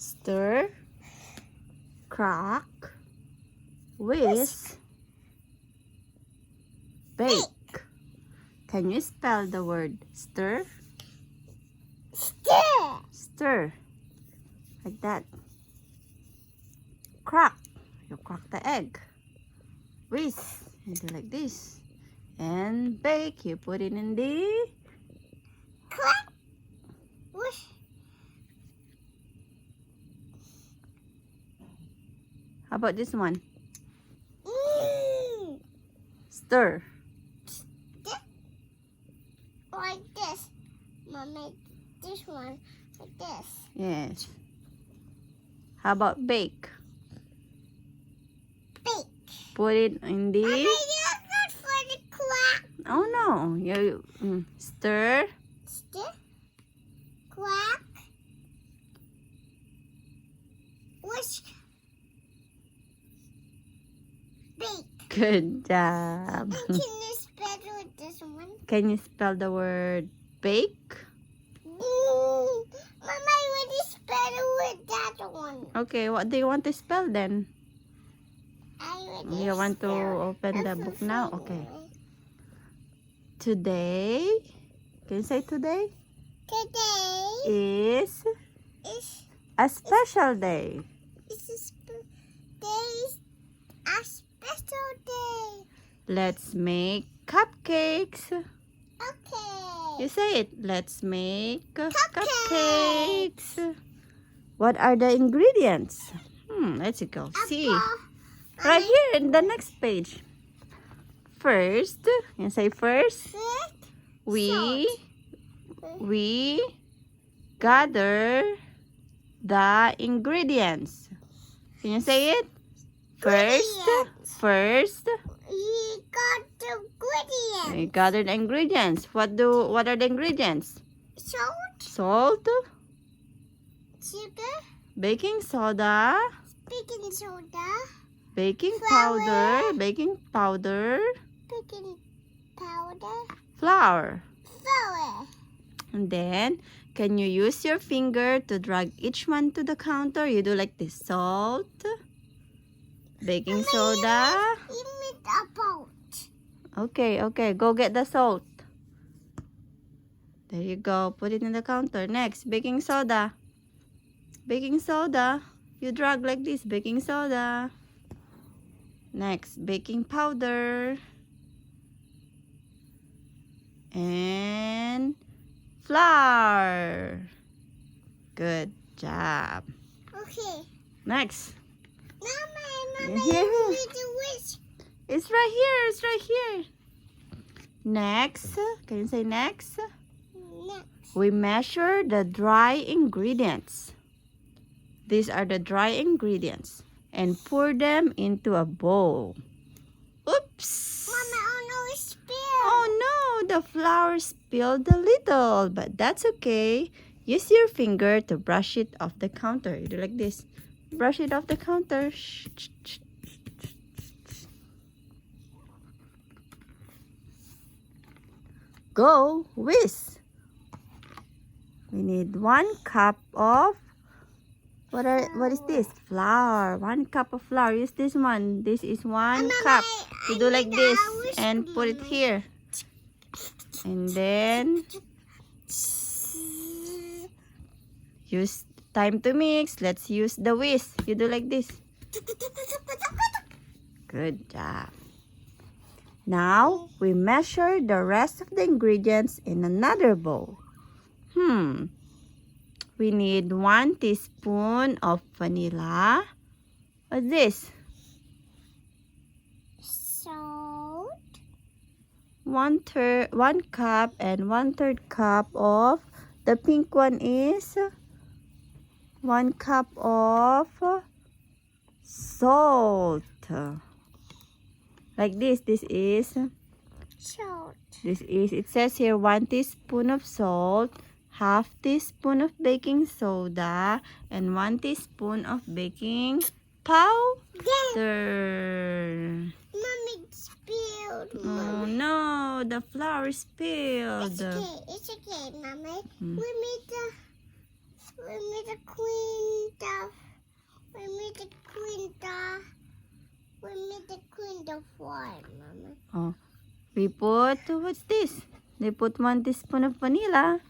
Stir, crack, whisk, bake. Can you spell the word stir? Stir. Stir. Like that. Crack. You crack the egg. Whisk. You do like this. And bake. You put it in the Crack. Whoosh. How about this one? Mm. Stir. Like this. Mommy, this one like this. Yes. How about bake? Bake. Put it in the... Mommy, you're good for the crack. Oh no. You stir. Stir. Crack. Whisk. Bake. Good job. And can you spell with this one? Can you spell the word bake? Mama, I already spelled it with that one. Okay, what do you want to spell then? I already You want to spelled open the everything. book now? Okay. Today, can you say today? Today Is is a special day. a special day. Let's make cupcakes. Okay. You say it. Let's make Cupcakes. cupcakes. What are the ingredients? Let's go. See. Right here in the next page. First, you say first, we gather the ingredients. Can you say it? First, We got the ingredients. we gather the ingredients. What are the ingredients? Salt, Salt, sugar, baking soda, baking soda, baking Flour. powder, baking powder, flour. flour. And then, can you use your finger to drag each one to the counter? You do like this. Salt, baking soda. You made a boat. Okay. Go get the salt. There you go. Put it in the counter. Next, baking soda. Baking soda. You drag like this. Baking soda. Next, baking powder. And flour. Good job. Okay. Next. Mama, Here. you need to whisk. It's right here. Next. Can you say next? Next. We measure the dry ingredients. These are the dry ingredients. And pour them into a bowl. Oops. Mama, oh no, it's spilled. Oh no, the flour spilled a little. But that's okay. Use your finger to brush it off the counter. You do like this. Brush it off the counter. Go whisk. We need 1 cup of what is this? Flour. 1 cup of flour. Use this one. This is 1 cup. You do like this and put it here. And then use time to mix. Let's use the whisk. You do like this. Good job. Now, we measure the rest of the ingredients in another bowl. We need 1 teaspoon of vanilla. What's this? Salt. 1 cup and 1/3 cup of the pink one is 1 cup of salt. Like this. This is Salt. it says here 1 teaspoon of salt, 1/2 teaspoon of baking soda, and 1 teaspoon of baking powder. Mommy spilled. Oh no, the flour spilled. It's okay, Mommy. We made the clean the the one, Mama. Oh, we put, what's this? They put 1 teaspoon of vanilla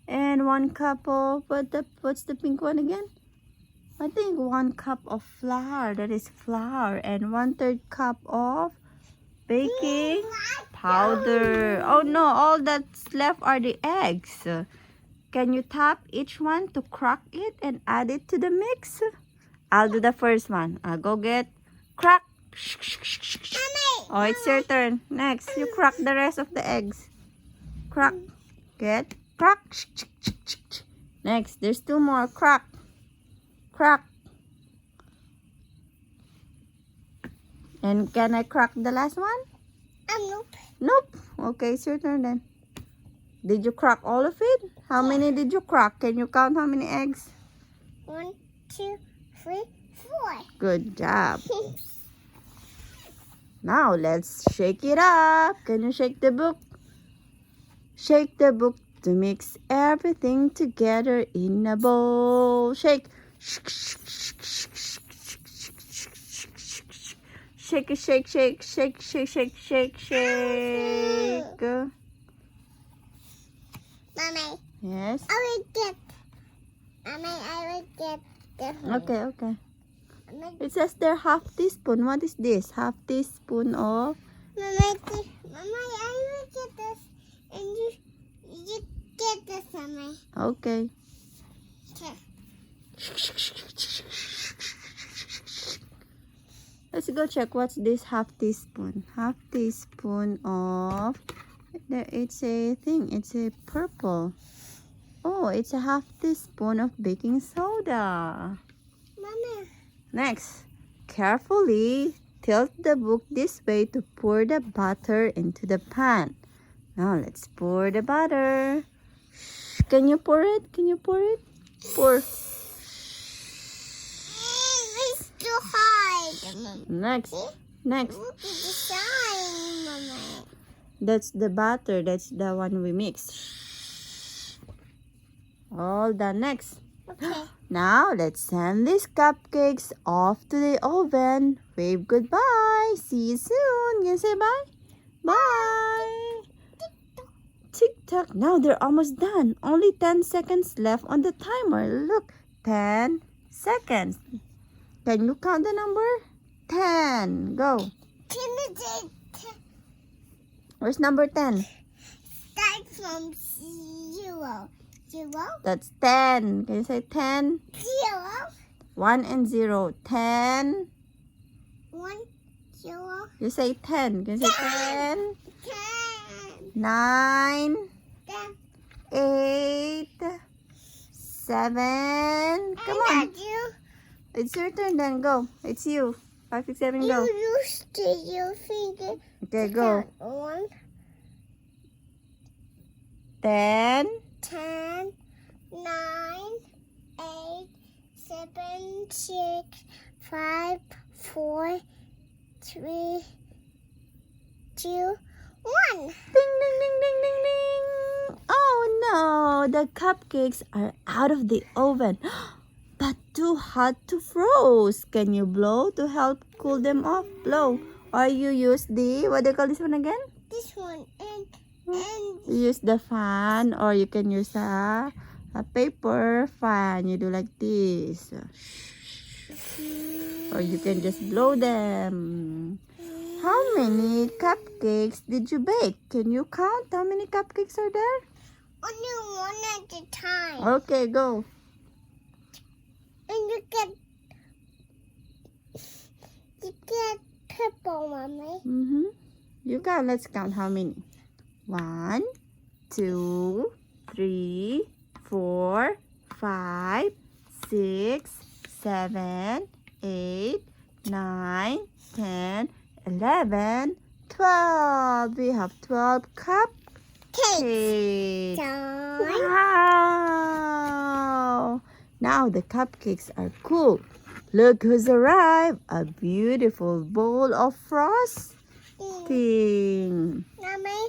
and 1 cup of, what's the pink one again? I think 1 cup of flour. That is flour. And 1/3 cup of baking powder. Oh no, all that's left are the eggs. Can you tap each one to crack it and add it to the mix? I'll do the first one. I'll go get crack. Oh, it's your turn. Next, you crack the rest of the eggs. Crack. Get crack. Next, there's 2 more. Crack. Crack. And can I crack the last one? Nope. Nope. Okay, it's your turn then. Did you crack all of it? How many did you crack? Can you count how many eggs? 1, 2, 3, 4. Good job. Now let's shake it up. Can you shake the book? Shake the book to mix everything together in a bowl. Shake. Shake, shake, shake, shake, shake, shake, shake, shake. Mommy, Yes. I will get. Mommy, I will get the. Okay, okay. Mommy, It says there half teaspoon. What is this? Half teaspoon of. Mommy, I will get this, and you get this, Mommy. Okay. Okay. Let's go check what's this half teaspoon. Half teaspoon of. There, it's a thing. It's a purple. Oh, it's a half teaspoon of baking soda. Mommy. Next, carefully tilt the book this way to pour the butter into the pan. Now let's pour the butter. Can you pour it? Can you pour it? Pour. It's too hard, Mommy. Next. Next. Look at the sign, Mommy. That's the butter. That's the one we mixed. All done. Next. Okay. Now let's send these cupcakes off to the oven. Wave goodbye. See you soon. Can you say bye? Bye. Tick tock. Now they're almost done. Only 10 seconds left on the timer. Look, 10 seconds. Can you count the number? 10. Go. Can you take Where's number 10? start from 0? 0? That's 10. Can you say 10? 0? 1 and 0. 10. 1, 0, You say 10. Can you say 10? 10, 9, 10. 8, 7. Come on. You It's your turn then. Go. It's you. 5, 6, 7, go. used to your finger. Okay, go. 1, 10, 10, 9, 8, 7, 6, 5, 4, 3, 2, 1. Ding, ding, ding, ding, ding, ding. Oh no, the cupcakes are out of the oven, but too hot to froze. Can you blow to help cool them off? Blow. Or you use the, what do you call this one again? This one and You use the fan, or you can use a paper fan. You do like this. Or you can just blow them. How many cupcakes did you bake? Can you count how many cupcakes are there? only one at a time. Okay, go. And you get purple, Mommy. You count. Let's count how many. 1, 2, 3, 4, 5, 6, 7, 8, 9, 10, 11, 12. We have 12 cupcakes. Done. Wow! Now the cupcakes are cool. Look who's arrived. A beautiful bowl of frosting. Mommy,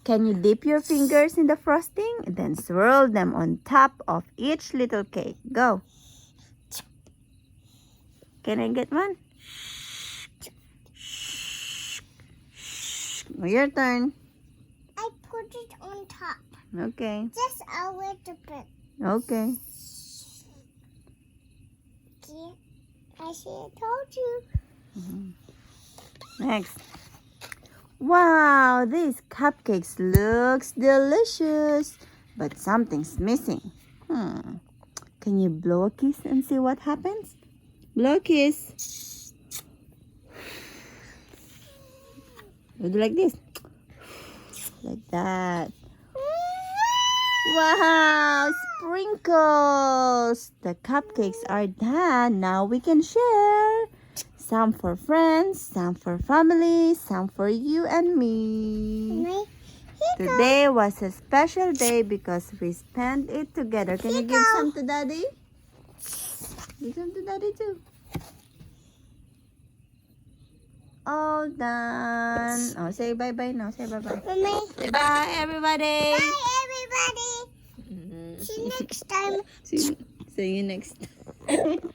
Can you dip your fingers in the frosting and then swirl them on top of each little cake? Go. Can I get one? Your turn. I put it on top. Okay. Just a little bit. Okay. See? I should have told you. Next. Wow, these cupcakes looks delicious, but something's missing. Can you blow a kiss and see what happens? Blow a kiss. You do like this. Like that. Wow, sprinkles. The cupcakes are done. Now we can share. Some for friends, some for family, some for you and me. Mommy, Today was a special day because we spent it together. Can you give some to Daddy? Give some to Daddy too. All done. Oh, say bye-bye now. Say bye-bye. Mommy. Say bye, everybody. Bye, everybody. See you next time. See you next time.